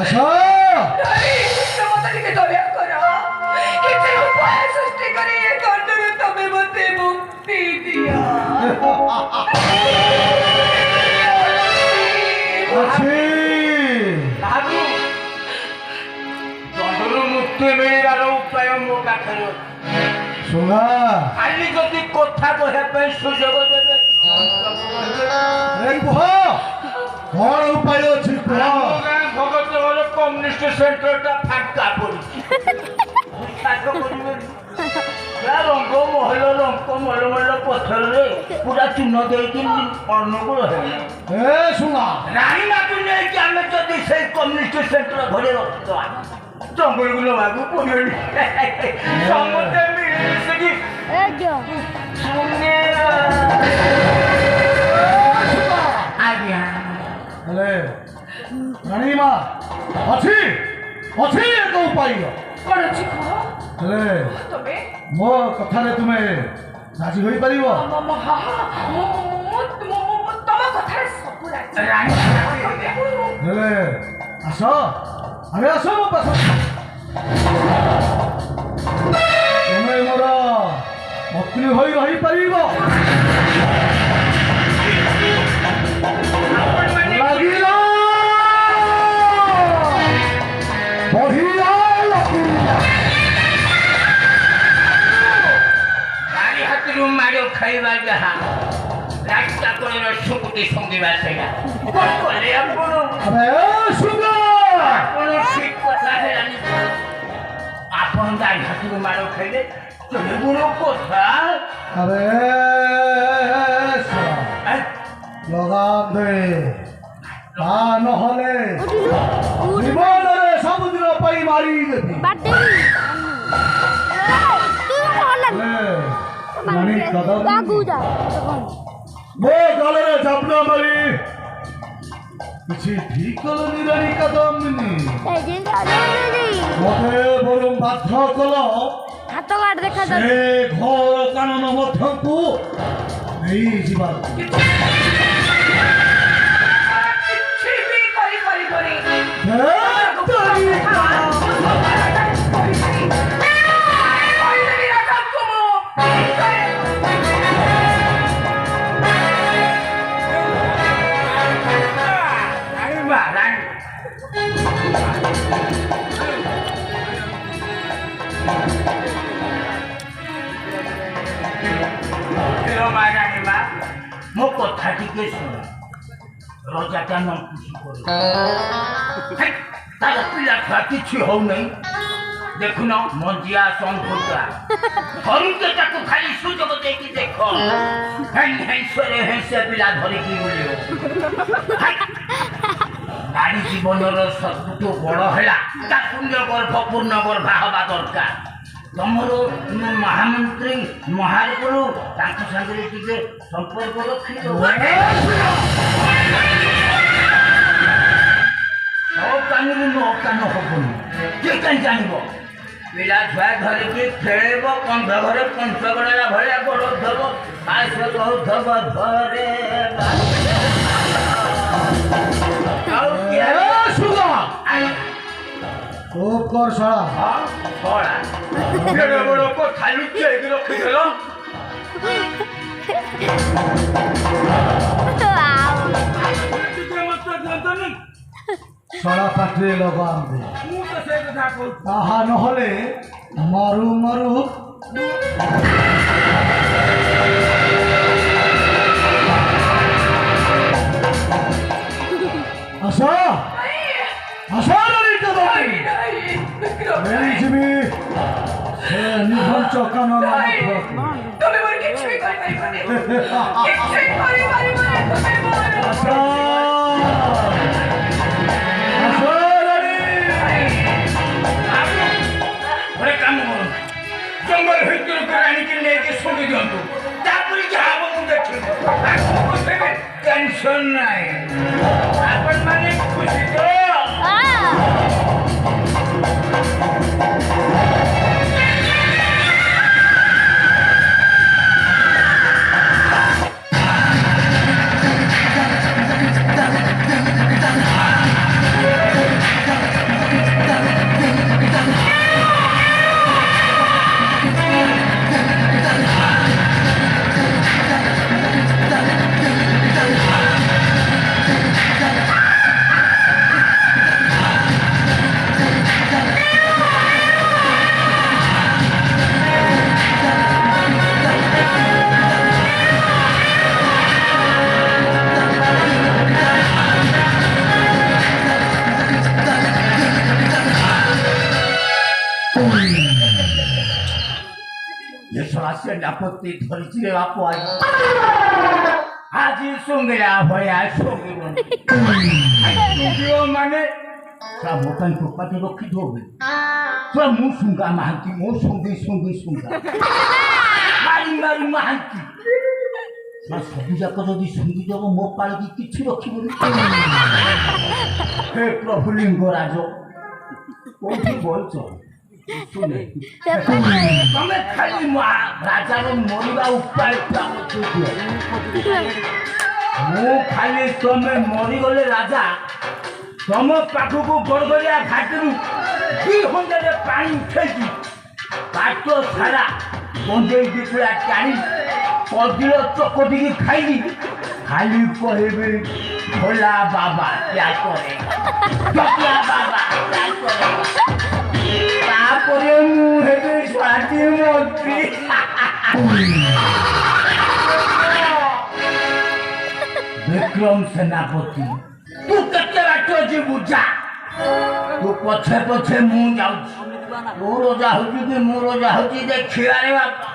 ଆସ ମତେ ଟିକେ ଦୟା କର କିଛି ଉପାୟ ସୃଷ୍ଟି କରି ଏ ଦଣ୍ଡରୁ ତମେ ମତେ ମୁକ୍ତି ଦିଅ ଦଣ୍ଡରୁ ମୁକ୍ତି ମିଳିବାର ଉପାୟ ମୋ ପାଖରେ ଶୁଣା ଖାଲି ଯଦି କଥା କହିବା ପାଇଁ ସୁଯୋଗ ଦେବେ କୁହ କଣ ଉପାୟ ଅଛି କୁହ ଭଗତ ଘର କମ୍ୟୁନିଷ୍ଟ ସେଣ୍ଟରଟା ଫାଙ୍କା ପଡିଛି ରଙ୍ଗ ମହଲ ମହଲ ପଥରରେ ପୁରା ଚୂନ ଦେଇକି ଅନୁଗୁଳ ହେଲା ଶୁଣା ରାଣୀମାକୁ ନେଇକି ଆମେ ଯଦି ସେଇ କମ୍ୟୁନିଷ୍ଟ ସେଣ୍ଟର ଘରେ ରଖିଦେବା ଜଙ୍ଗଲକୁ ନେବାକୁ ପଡ଼ିବନି ସମସ୍ତେ ମିଳିମିଶିକି ଆଜ୍ଞା ହେଲେ ରାଣୀମା ଅଛି ଅଛି ଏକ ଉପାୟ କଣ ଅଛି କୁହ ହେଲେ ତମେ ମୋ କଥାରେ ତୁମେ ରାଜି ହୋଇପାରିବ ତମ କଥାରେ ସବୁ ରାଜି ହେଲେ ଆସ ଆରେ ଆସ ମୋ ପାଖ ତୁମେ ମୋର ପତ୍ନୀ ହୋଇ ରହିପାରିବ ଲାଗିଲା ବଢିଆ ଗାଡ଼ି ହାତରୁ ମାଡ଼ ଖାଇବା ଯାହା ରାସ୍ତା କଡ଼ର ସୁକୁଟି ସଙ୍ଗିବା ସେଇଟା କଣ କଲେ ଆପଣ ଆପଣ ଠିକ କଥା ହେଲାନି ଆପଣ ଗାଡ଼ି ହାତରୁ ମାଡ଼ ଖାଇଲେ ତେବେ ବଡ଼ କଥା ଆରେ ଲଗାମ ଦେ ତା ନହେଲେ ଜୀବନରେ ସବୁଦିନ ପାଇଁ ମାରିଦେବି ମୋ ଗଳରେ ଚାପଡ଼ା ମାରି କିଛି ଠିକ କଲନି ରାଣୀ କାଦମ୍ବିନୀ ମତେ ବରଂ ବାଧ୍ୟ କଲ ସେ ଘର କାନନ ମଧ୍ୟକୁ ନେଇଯିବାକୁ କିଛି ବି କରିପାରିବନି ମୋ କଥା ଟିକେ ଶୁଣ ରଜାଟା ନ ଖୁସି କରେ ତାର ପିଲା ଛୁଆ କିଛି ହଉନାହିଁ ଦେଖୁନ ମଞ୍ଜିଆ ସନ୍ଧୁଟା ଧରୁଛ ତାକୁ ଖାଲି ସୁଯୋଗ ଦେଇକି ଦେଖ ସେ ପିଲା ଧରିକି ବୁଲିବ ନାରୀ ଜୀବନର ସବୁଠୁ ବଡ଼ ହେଲା ତା ପୁଣ୍ୟ ପୂର୍ଣ୍ଣ ଗର୍ଭା ହେବା ଦରକାର ତମର ମହାମନ୍ତ୍ରୀ ମହାଗୁରୁ ତାଙ୍କ ସାଙ୍ଗରେ ଟିକେ ସମ୍ପର୍କ ରଖିଦେବ କାନରୁ ନ କାନ ହବନି କିଏ କାହିଁ ଜାଣିବ ପିଲା ଛୁଆ ଧରିକି ଖେଳିବ କନ୍ଧ ଘରେ ପଞ୍ଚଗଡ଼ଲା ଭଳିଆ ଗୋଡ଼ ଧବ ଆସ କହୁଥବ ଘରେ କଥା ଲୁଚେଇକି ରଖିଦେଲ ସଳା ପାଟିରେ ଲଗାମ ଦେ ମୁଁ ତ ସେଇ କଥା କହୁଛି ତାହା ନହେଲେ ମରୁ ମରୁ ଆସ ଆସ ନେଇଯିବି ସେ ନିଘଞ୍ଚ କାନନ ତମେ ମୋର କିଛି ବି କରିପାରିବନି କିଛି କରିପାରିବନି ତମେ ମୋର ଗୋଟେ କାମ କରୁ ଜଙ୍ଗଲ ଭିତରକୁ ଆଣିକି ନେଇକି ଶୁଣି ଦିଅନ୍ତୁ ତାପରେ ଯାହା ହବ ମୁଁ ଦେଖିବି ଟେନସନ୍ ନାହିଁ ଆପଣମାନେ ଖୁସି ତ ସେନାପତି ଧରିଛି ରେ ବାପ ଆଜି ଶୁଙ୍ଗିଲା ଭଳିଆ ଶୁଙ୍ଗିବ ମାନେ ମୋ ପାଇଁ ଟୋପାଟି ରଖିଥିବ ମୁଁ ଶୁଙ୍ଗା ମାହାନ୍ତି ମୋ ଶୁଙ୍ଗି ଶୁଙ୍ଗା ମାରି ମାରି ମାହାନ୍ତି ସବୁ ଯାକ ଯଦି ଶୁଙ୍ଗିଦେବ ମୋ ପାଳିକି କିଛି ରଖିବନି ହେ ପ୍ରଭୁ ଲିଙ୍ଗରାଜ କୋଉଠି ବଇଛ ତମେ ଖାଲି ରାଜାର ମରିବା ଉପାୟ ମୁଁ ଖାଲି ତମେ ମରିଗଲେ ରାଜା ତମ ପାଖକୁ ଗଡ଼ଗଡ଼ିଆ ଘାଟରୁ 2 ହଣ୍ଡାରେ ପାଣି ଉଠେଇକି ପାଟ ସାରା କଞ୍ଜେଇ ଦିପୁଳା ଟାଣି କଦିଳ ଚକଟିକି ଖାଇଲି ଖାଲି କହିବି ଭୋଲା ବାବା କରେ ବାବା ତାପରେ ମୁଁ ହେବି ସ୍ୱାତି ମନ୍ତ୍ରୀ ବିକ୍ରମ ସେନାପତି ତୁ କେତେ ବାଟ ଯିବୁ ଯା ତୁ ପଛେ ପଛେ ମୁଁ ଯାଉଛି ତୁ ରଜା ହଉଛି କି ମୁଁ ରଜା ହଉଛି ଦେଖିବାରେ ବାପା